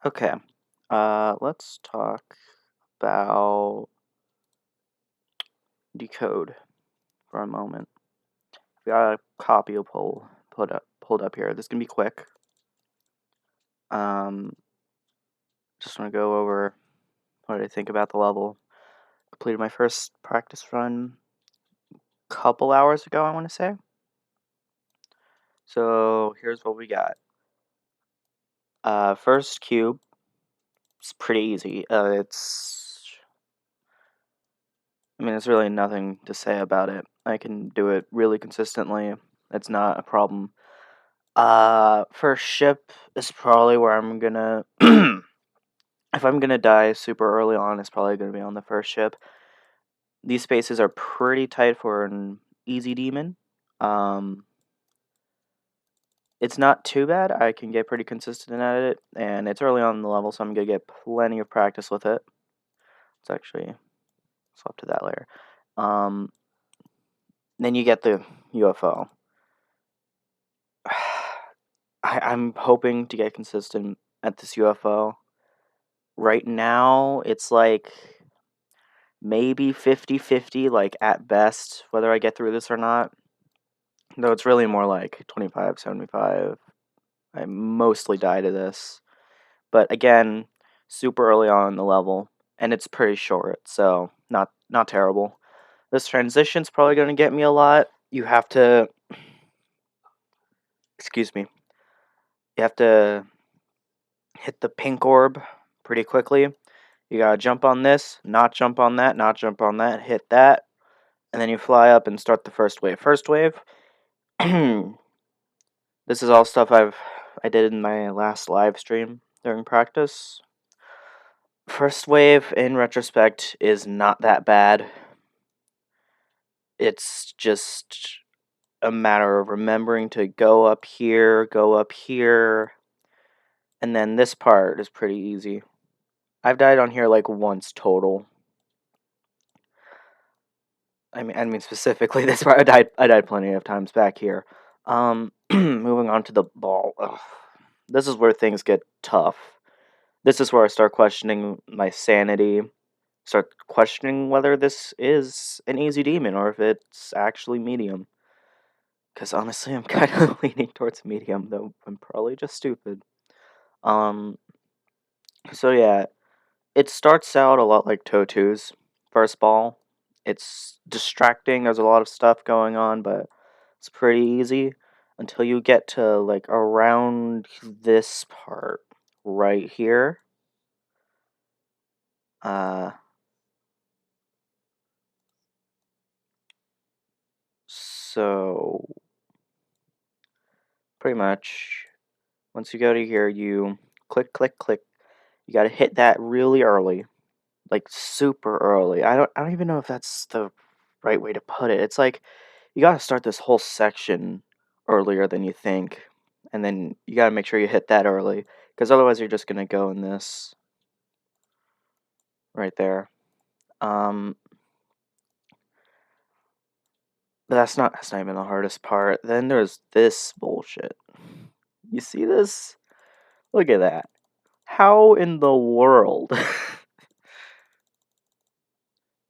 Okay, let's talk about DeCode for a moment. We got a copy of pulled up here. This is gonna be quick. Um, just want to go over what I think about the level. Completed my first practice run a couple hours ago, I want to say. So here's what we got. First cube. It's pretty easy. It's really nothing to say about it. I can do it really consistently. It's not a problem. First ship is probably where I'm gonna. If I'm gonna die super early on, it's probably gonna be on the first ship. These spaces are pretty tight for an easy demon. Um, it's not too bad. I can get pretty consistent at it, and it's early on in the level, so I'm gonna get plenty of practice with it. Let's actually swap to that layer. Um, then you get the UFO. I'm hoping to get consistent at this UFO. Right now, it's like maybe 50-50, like at best, whether I get through this or not. Though it's really more like 25-75. I mostly die to this. But again, super early on in the level, and it's pretty short, so not terrible. This transition's probably going to get me a lot. You have to, excuse me, you have to hit the pink orb pretty quickly. You gotta jump on this, not jump on that, not jump on that, hit that, and then you fly up and start the first wave. First wave, this is all stuff I did in my last live stream during practice. First wave, in retrospect, is not that bad. It's just a matter of remembering to go up here, and then this part is pretty easy. I've died on here like once total. I mean specifically this part. I died plenty of times back here. Moving on to the ball. Ugh. This is where things get tough. This is where I start questioning my sanity. Start questioning whether this is an easy demon or if it's actually medium. Because honestly, I'm kind of leaning towards medium, though I'm probably just stupid. Um, so yeah, it starts out a lot like Totu's first ball. It's distracting, there's a lot of stuff going on, but it's pretty easy until you get to like around this part right here. Uh, so pretty much once you go to here, you click, click, click. You gotta hit that really early, like super early. I don't even know if that's the right way to put it. It's like you gotta start this whole section earlier than you think, and then you gotta make sure you hit that early, because otherwise you're just gonna go in this right there. Um, but that's not even the hardest part. Then there's this bullshit. You see this? Look at that. How in the world?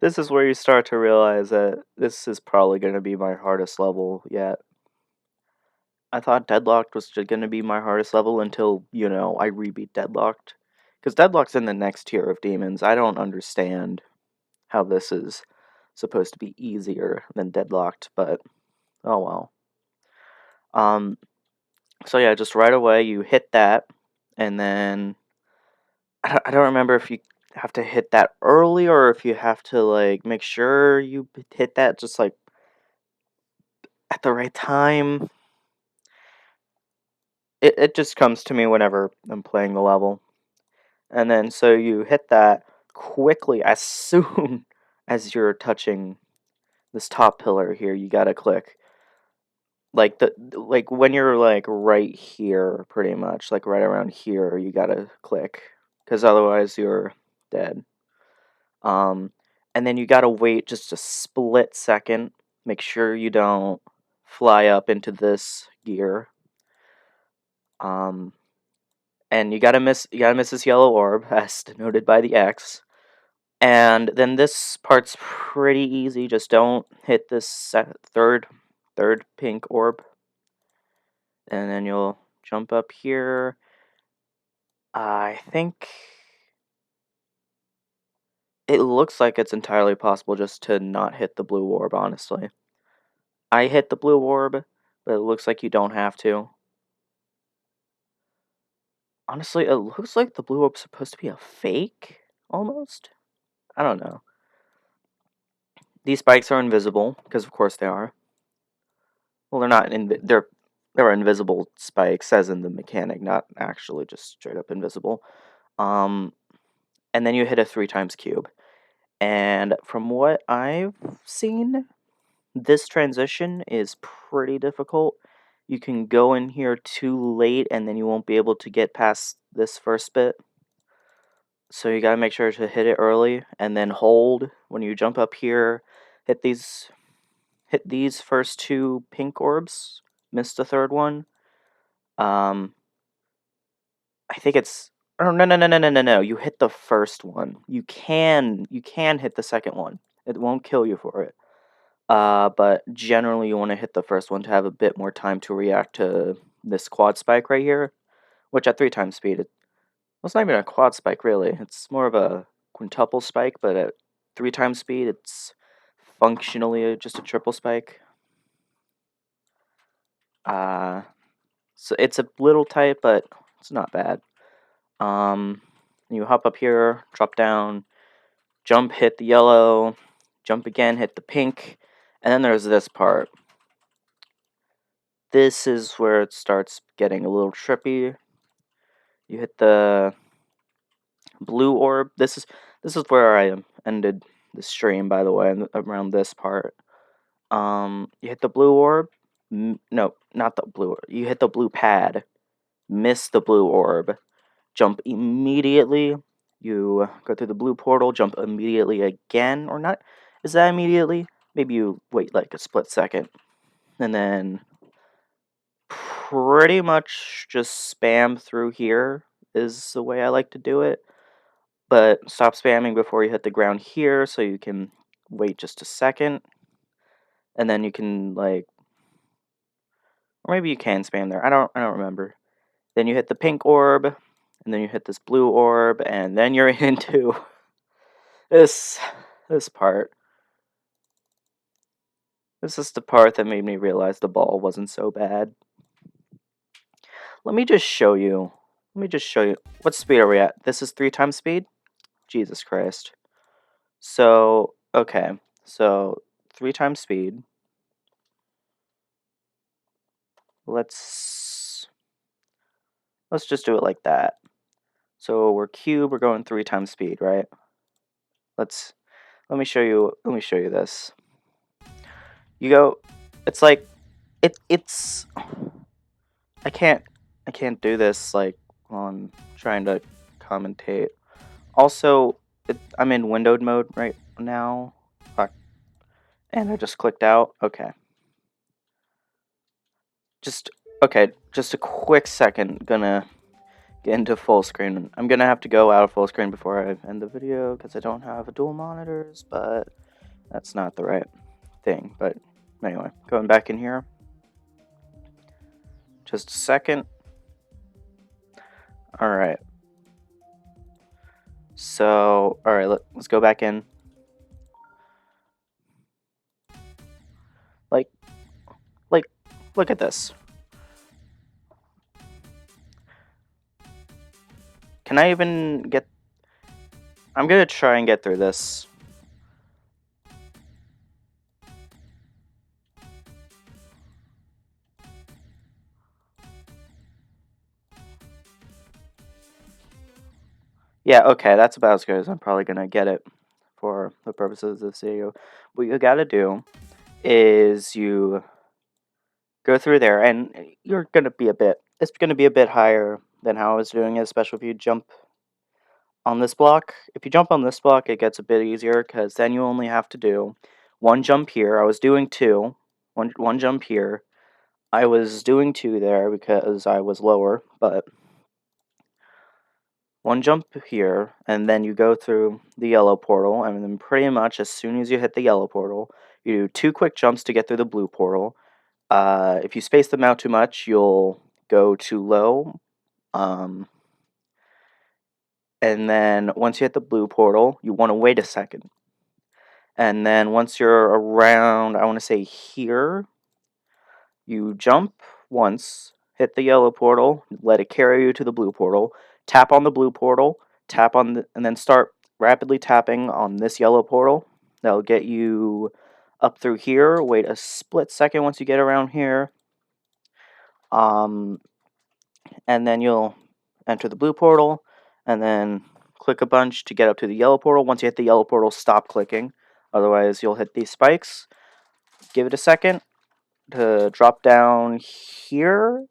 This is where you start to realize that this is probably gonna be my hardest level yet. I thought Deadlocked was going to be my hardest level until, I rebeat Deadlocked. Because Deadlock's in the next tier of demons. I don't understand how this is supposed to be easier than Deadlocked, but oh well. So yeah, just right away you hit that, and then I don't remember if you have to hit that early or if you have to like make sure you hit that just like at the right time. It just comes to me whenever I'm playing the level. And then so you hit that quickly as soon as you're touching this top pillar here, you gotta click. Like when you're like right here, pretty much, like right around here, you gotta click. Because otherwise you're dead. Um and then you gotta wait just a split second. Make sure you don't fly up into this gear. Um and you gotta miss this yellow orb, as denoted by the X. And then this part's pretty easy. Just don't hit this third pink orb, and then you'll jump up here. I think it looks like it's entirely possible just to not hit the blue orb, honestly. I hit the blue orb, but it looks like you don't have to. Honestly, it looks like the blue orb's supposed to be a fake, almost. I don't know. These spikes are invisible, because of course they are. Well, they're not, they're invisible spikes, as in the mechanic, not actually just straight up invisible. And then you hit a 3 times cube. And from what I've seen, this transition is pretty difficult. You can go in here too late, and then you won't be able to get past this first bit. So you gotta make sure to hit it early, and then hold when you jump up here. Hit these first 2 pink orbs. Miss the third one. I think it's. Oh, no! You hit the first one. You can hit the second one. It won't kill you for it. But generally you want to hit the first one to have a bit more time to react to this quad spike right here, which at 3 times speed, it's not even a quad spike really. It's more of a quintuple spike, but at 3 times speed, it's functionally just a triple spike. So it's a little tight, but it's not bad. You hop up here, drop down, jump, hit the yellow, jump again, hit the pink, and then there's this part. This is where it starts getting a little trippy. You hit the blue orb. This is where I ended the stream, by the way, around this part. You hit the blue orb. No, not the blue orb. You hit the blue pad. Miss the blue orb. Jump immediately. You go through the blue portal, jump immediately again, or not. Is that immediately? Maybe you wait like a split second. And then pretty much just spam through here is the way I like to do it. But stop spamming before you hit the ground here, so you can wait just a second. And then you can, like, or maybe you can spam there. I don't remember. Then you hit the pink orb, and then you hit this blue orb, and then you're into this part. This is the part that made me realize the ball wasn't so bad. Let me just show you. What speed are we at? This is 3 times speed? Jesus Christ. So, okay. So, 3 times speed. Let's just do it like that. So we're cube, we're going 3 times speed, right? Let me show you this. You go, it's like it's I can't do this like while I'm trying to commentate. Also, I'm in windowed mode right now. Fuck. And I just clicked out. Okay. Just a quick second. Gonna get into full screen. I'm gonna have to go out of full screen before I end the video because I don't have dual monitors, but that's not the right thing. But anyway, going back in here. Just a second. Alright. So, alright, let's go back in. Like, look at this. Can I even get... I'm gonna try and get through this. Yeah, okay, that's about as good as I'm probably gonna get it for the purposes of this video. What you gotta do is you go through there, and it's gonna be a bit higher than how I was doing it, especially if you jump on this block. If you jump on this block, it gets a bit easier, because then you only have to do 1 jump here. I was doing 2, one jump here. I was doing 2 there because I was lower, but one jump here, and then you go through the yellow portal, and then pretty much as soon as you hit the yellow portal, you do 2 quick jumps to get through the blue portal. If you space them out too much, you'll go too low. And then once you hit the blue portal, you want to wait a second. And then once you're around, I want to say here, you jump once, hit the yellow portal, let it carry you to the blue portal, tap on the blue portal, and then start rapidly tapping on this yellow portal. That'll get you up through here. Wait a split second once you get around here. And then you'll enter the blue portal, and then click a bunch to get up to the yellow portal. Once you hit the yellow portal, stop clicking. Otherwise, you'll hit these spikes. Give it a second to drop down here,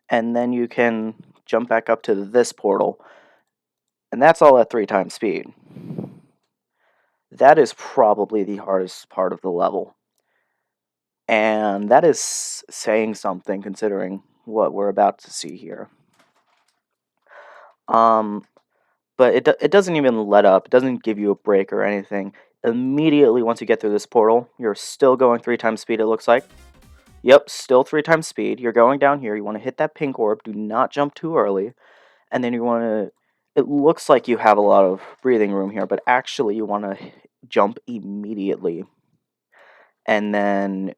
and then you can jump back up to this portal. And that's all at 3 times speed. That is probably the hardest part of the level. And that is saying something considering what we're about to see here. But it doesn't even let up. It doesn't give you a break or anything. Immediately once you get through this portal, you're still going 3 times speed, it looks like. Yep, still 3 times speed. You're going down here. You want to hit that pink orb. Do not jump too early. And then you want to... It looks like you have a lot of breathing room here, but actually you want to jump immediately. And then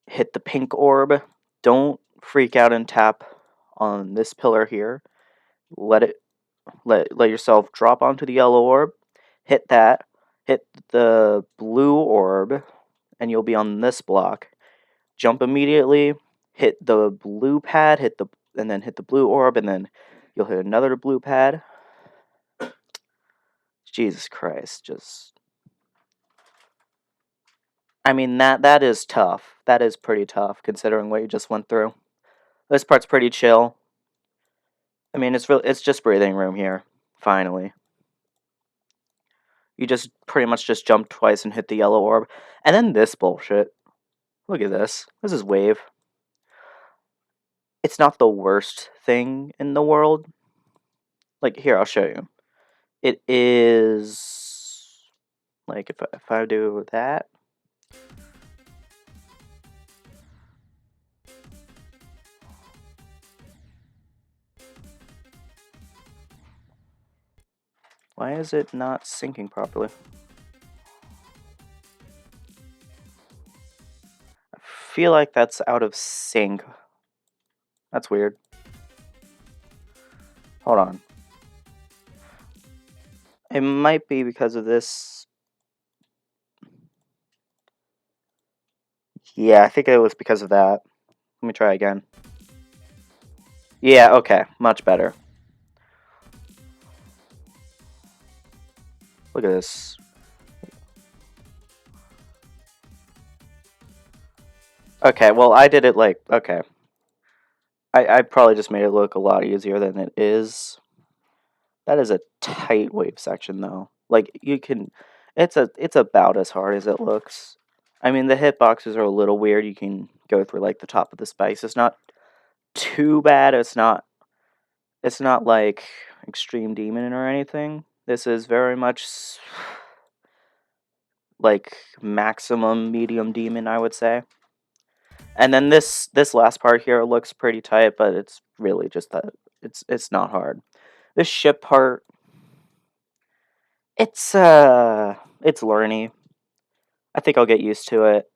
hit the pink orb. Don't freak out and tap on this pillar here. Let yourself drop onto the yellow orb. Hit that. Hit the blue orb, and you'll be on this block. Jump immediately. Hit the blue pad. And then hit the blue orb, and then you'll hit another blue pad. Jesus Christ, I mean, that is tough. That is pretty tough, considering what you just went through. This part's pretty chill. I mean, it's just breathing room here, finally. You just pretty much just jump twice and hit the yellow orb. And then this bullshit. Look at this. This is wave. It's not the worst thing in the world. Like, here, I'll show you. It is... Like, if I do that... Why is it not syncing properly? I feel like that's out of sync. That's weird. Hold on. It might be because of this. Yeah, I think it was because of that. Let me try again. Yeah, okay. Much better. Look at this. Okay, well, I did it like... Okay. I probably just made it look a lot easier than it is. That is a tight wave section, though. Like, you can... It's about as hard as it looks. I mean, the hitboxes are a little weird. You can go through, like, the top of the spikes. It's not too bad. It's not like Extreme Demon or anything. This is very much like maximum medium demon, I would say. And then this last part here looks pretty tight, but it's really just that it's not hard. This ship part, it's learny. I think I'll get used to it.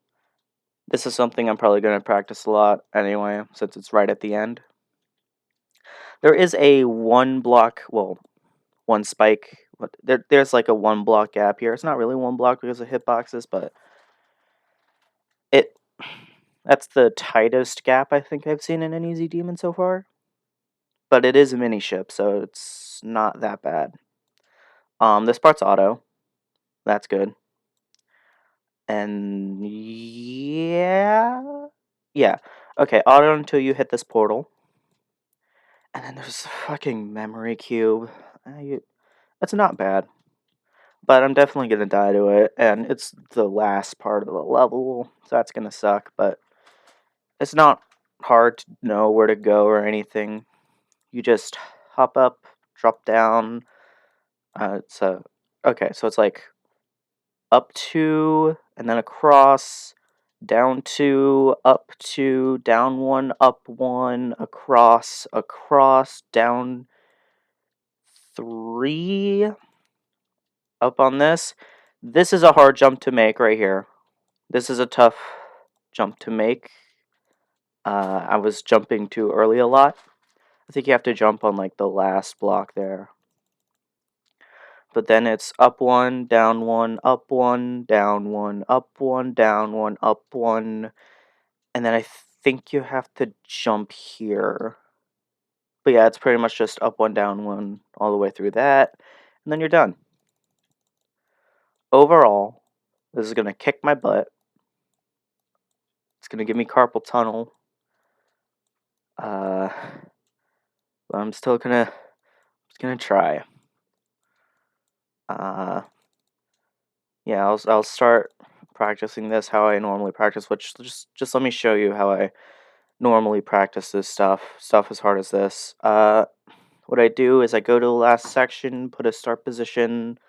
This is something I'm probably going to practice a lot anyway, since it's right at the end. There is a one spike. There's like a 1 block gap here. It's not really 1 block because of hitboxes, but that's the tightest gap I think I've seen in an easy demon so far. But it is a mini ship, so it's not that bad. This part's auto. That's good. And yeah. Okay, auto until you hit this portal. And then there's a fucking memory cube. It's not bad. But I'm definitely gonna die to it, and it's the last part of the level, so that's gonna suck, but it's not hard to know where to go or anything. You just hop up drop down. Okay, so it's like up 2, and then across, down 2, up 2, down 1, up 1, across, down 3, up on this. This is a hard jump to make right here. This is a tough jump to make. I was jumping too early a lot. I think you have to jump on like the last block there. But then it's up 1, down 1, up 1, down 1, up 1, down 1, up 1. And then I think you have to jump here. But yeah, it's pretty much just up 1, down 1, all the way through that. And then you're done. Overall, this is going to kick my butt. It's going to give me carpal tunnel. But I'm still gonna try. Yeah, I'll start practicing this how I normally practice, which just let me show you how I normally practice this stuff as hard as this. What I do is I go to the last section, put a start position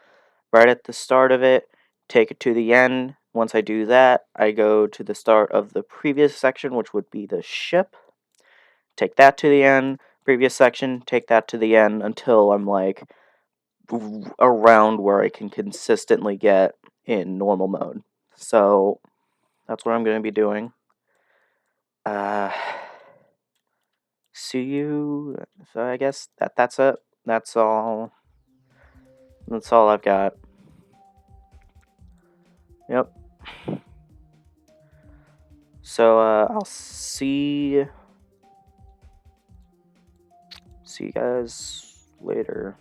right at the start of it, take it to the end. Once I do that, I go to the start of the previous section, which would be the ship. Take that to the end, previous section, take that to the end until I'm like around where I can consistently get in normal mode. So that's what I'm going to be doing. See you. So I guess that's it. That's all. That's all I've got. Yep. So I'll see you guys later.